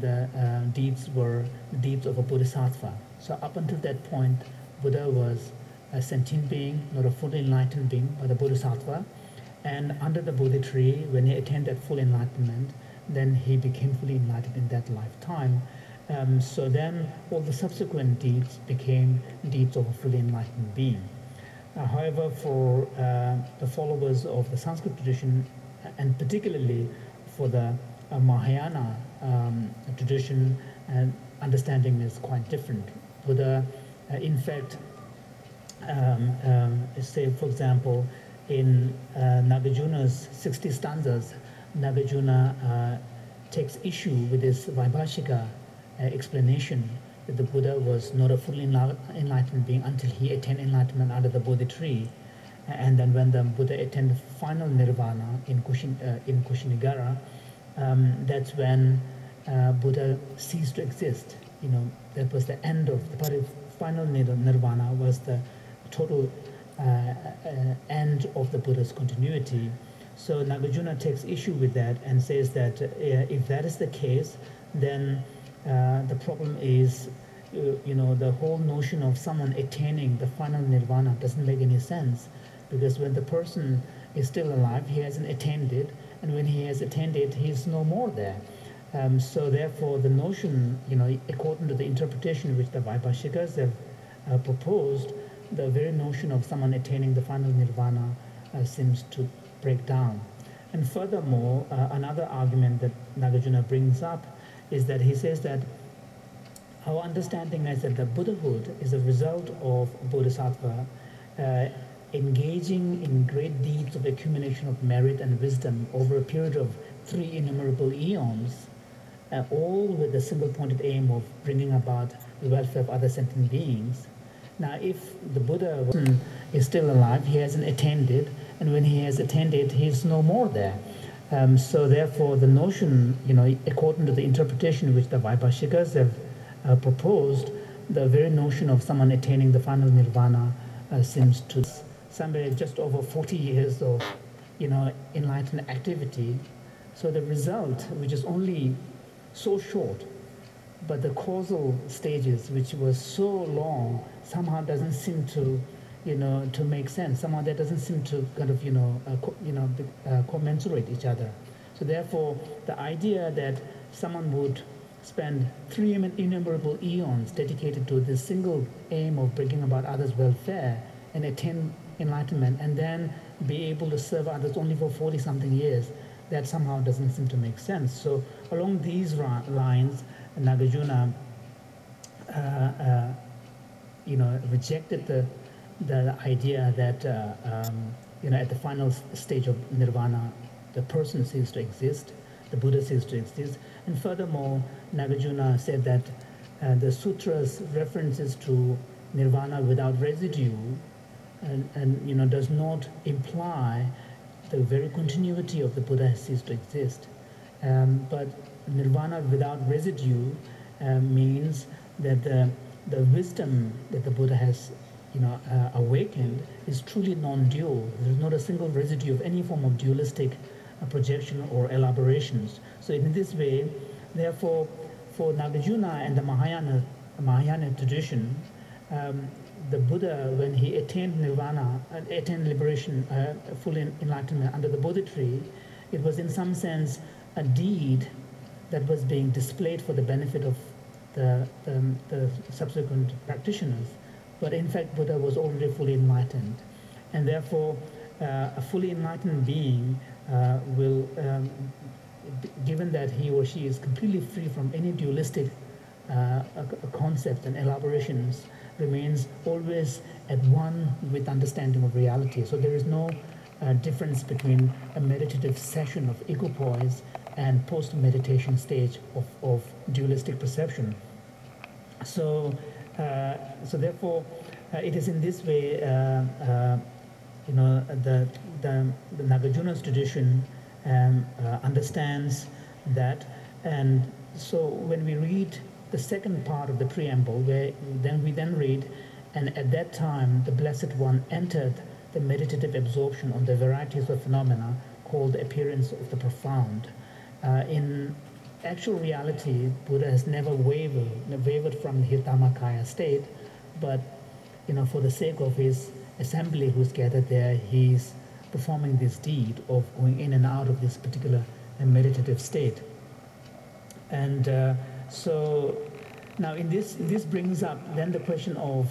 the deeds were the deeds of a bodhisattva. So up until that point, Buddha was a sentient being, not a fully enlightened being, but a bodhisattva. And under the Bodhi tree, when he attained that full enlightenment, then he became fully enlightened in that lifetime. So then all the subsequent deeds became deeds of a fully enlightened being. However, for the followers of the Sanskrit tradition, and particularly for the Mahayana tradition, understanding is quite different. Buddha, in fact, say for example, in Nagarjuna's 60 stanzas, Nagarjuna takes issue with this Vaibhashika explanation that the Buddha was not a fully enlightened being until he attained enlightenment under the Bodhi tree. And then when the Buddha attained final nirvana in Kushinagara, that's when Buddha ceased to exist. You know, that was the end of the final nirvana, was the total end of the Buddha's continuity. So Nagarjuna takes issue with that and says that if that is the case, then the problem is, the whole notion of someone attaining the final nirvana doesn't make any sense, because when the person is still alive, he hasn't attained it, and when he has attained it, he is no more there. So therefore, the notion, according to the interpretation which the Vaibhashikas have proposed, the very notion of someone attaining the final nirvana seems to break down. And furthermore, another argument that Nagarjuna brings up is that he says that our understanding is that the Buddhahood is a result of Bodhisattva engaging in great deeds of accumulation of merit and wisdom over a period of 3 innumerable eons, all with the single-pointed aim of bringing about the welfare of other sentient beings. Now, if the Buddha is still alive, he hasn't attained it, and when he has attained it, he is no more there. So therefore, the notion, according to the interpretation which the Vaibhashikas have proposed, the very notion of someone attaining the final nirvana seems to somewhere just over 40 years of, enlightened activity. So the result, which is only so short, but the causal stages, which was so long, somehow doesn't seem to, to make sense. Somehow that doesn't seem to kind of, commensurate each other. So therefore, the idea that someone would spend 3 innumerable eons dedicated to this single aim of bringing about others' welfare and attain enlightenment, and then be able to serve others only for 40-something years, that somehow doesn't seem to make sense. So along these lines, Nagarjuna, rejected the idea that, at the final stage of nirvana, the person ceases to exist, the Buddha ceases to exist. And furthermore, Nagarjuna said that the sutras references to nirvana without residue and does not imply the very continuity of the Buddha has ceased to exist. But nirvana without residue means that the wisdom that the Buddha has awakened is truly non-dual. There is not a single residue of any form of dualistic projection or elaborations. So in this way, therefore, for Nagarjuna and the Mahayana tradition, the Buddha, when he attained nirvana, attained liberation, full enlightenment under the Bodhi tree, it was in some sense a deed that was being displayed for the benefit of the subsequent practitioners. But in fact, Buddha was already fully enlightened. And therefore, a fully enlightened being will, given that he or she is completely free from any dualistic concepts and elaborations, remains always at one with understanding of reality. So there is no difference between a meditative session of equipoise and post-meditation stage of dualistic perception. So therefore, it is in this way, the Nagarjuna's tradition understands that. And so when we read the second part of the preamble, where we then read, and at that time the Blessed One entered the meditative absorption on the varieties of phenomena called the appearance of the profound. actual reality, Buddha has never wavered from his Dhammakaya state, but for the sake of his assembly who's gathered there, he's performing this deed of going in and out of this particular meditative state. And so now this brings up then the question of,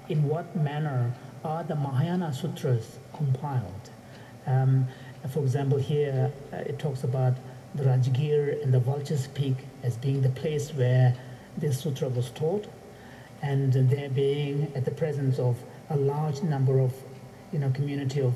in what manner are the Mahayana Sutras compiled? For example, here it talks about the Rajgir and the Vulture's Peak as being the place where this sutra was taught, and there being at the presence of a large number of, community of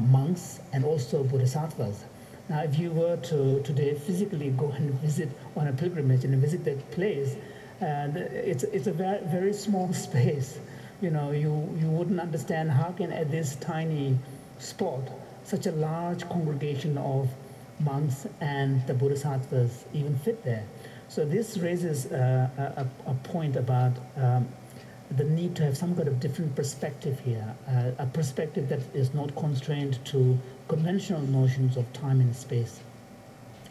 monks and also bodhisattvas. Now, if you were to today physically go and visit on a pilgrimage and visit that place, it's a very, very small space. You wouldn't understand how can at this tiny spot such a large congregation of monks and the bodhisattvas even fit there. So this raises a point about the need to have some kind of different perspective here, a perspective that is not constrained to conventional notions of time and space.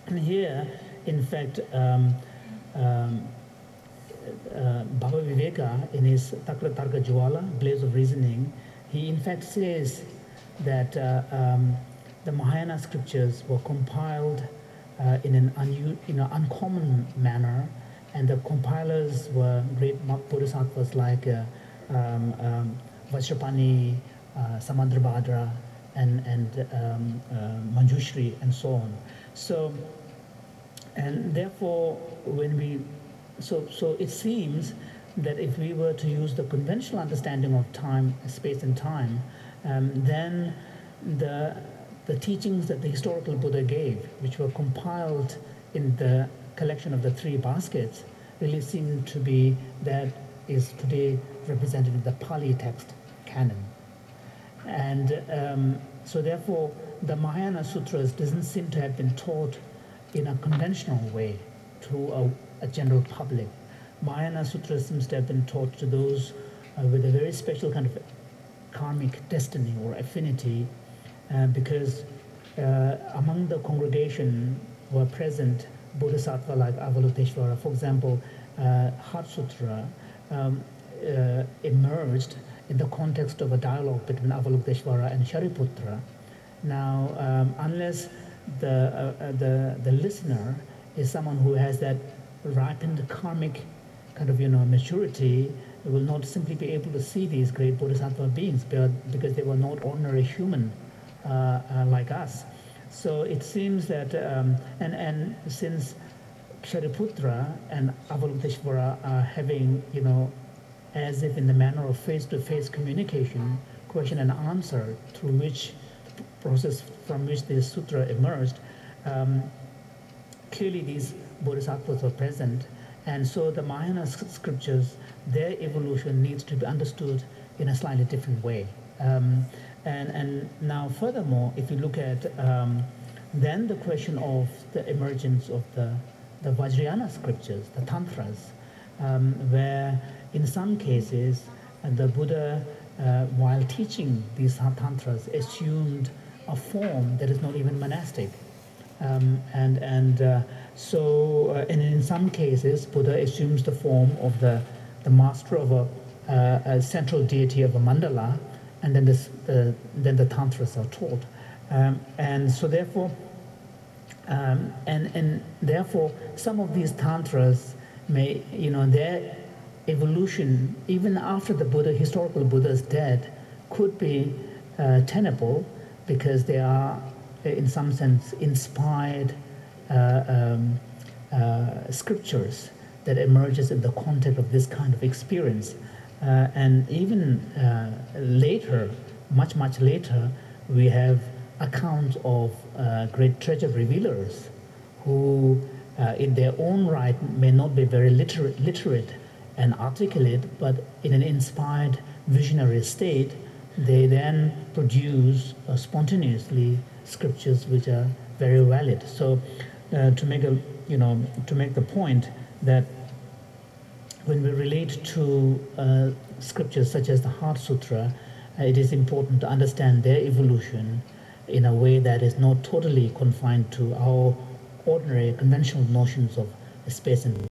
And here, in fact, Bhava Viveka, in his Takra Tarka Jwala, Blaze of Reasoning, he in fact says that the Mahayana scriptures were compiled in an uncommon manner, and the compilers were great bodhisattvas like Vajrapani, Samandrabhadra, and Manjushri, and so on. So, and therefore, so it seems that if we were to use the conventional understanding of time, space, and time, then the teachings that the historical Buddha gave, which were compiled in the collection of the three baskets, really seem to be that is today represented in the Pali text canon. And so therefore, the Mahayana Sutras doesn't seem to have been taught in a conventional way to a general public. Mahayana Sutras seems to have been taught to those with a very special kind of karmic destiny or affinity, because among the congregation were present bodhisattva like Avalokiteshvara. For example, Heart Sutra emerged in the context of a dialogue between Avalokiteshvara and Shariputra. Now, unless the listener is someone who has that ripened karmic kind of maturity, will not simply be able to see these great bodhisattva beings, because they were not ordinary human like us. So it seems that, and since Shariputra and Avalokiteshvara are having, as if in the manner of face-to-face communication, question and answer, through which the process from which this sutra emerged, clearly these bodhisattvas were present. And so the Mahayana scriptures, their evolution needs to be understood in a slightly different way. And now furthermore, if you look at then the question of the emergence of the Vajrayana scriptures, the Tantras, where in some cases the Buddha, while teaching these Tantras, assumed a form that is not even monastic. So in some cases, Buddha assumes the form of the master of a central deity of a mandala, and then the tantras are taught, and so therefore, and therefore, some of these tantras may, their evolution even after the historical Buddha is dead, could be tenable, because they are, in some sense, inspired scriptures that emerges in the context of this kind of experience. And even later, much later, we have accounts of great treasure revealers who, in their own right, may not be very literate and articulate, but in an inspired visionary state, they then produce spontaneously scriptures which are very valid. So, to make the point that when we relate to scriptures such as the Heart Sutra, it is important to understand their evolution in a way that is not totally confined to our ordinary conventional notions of space and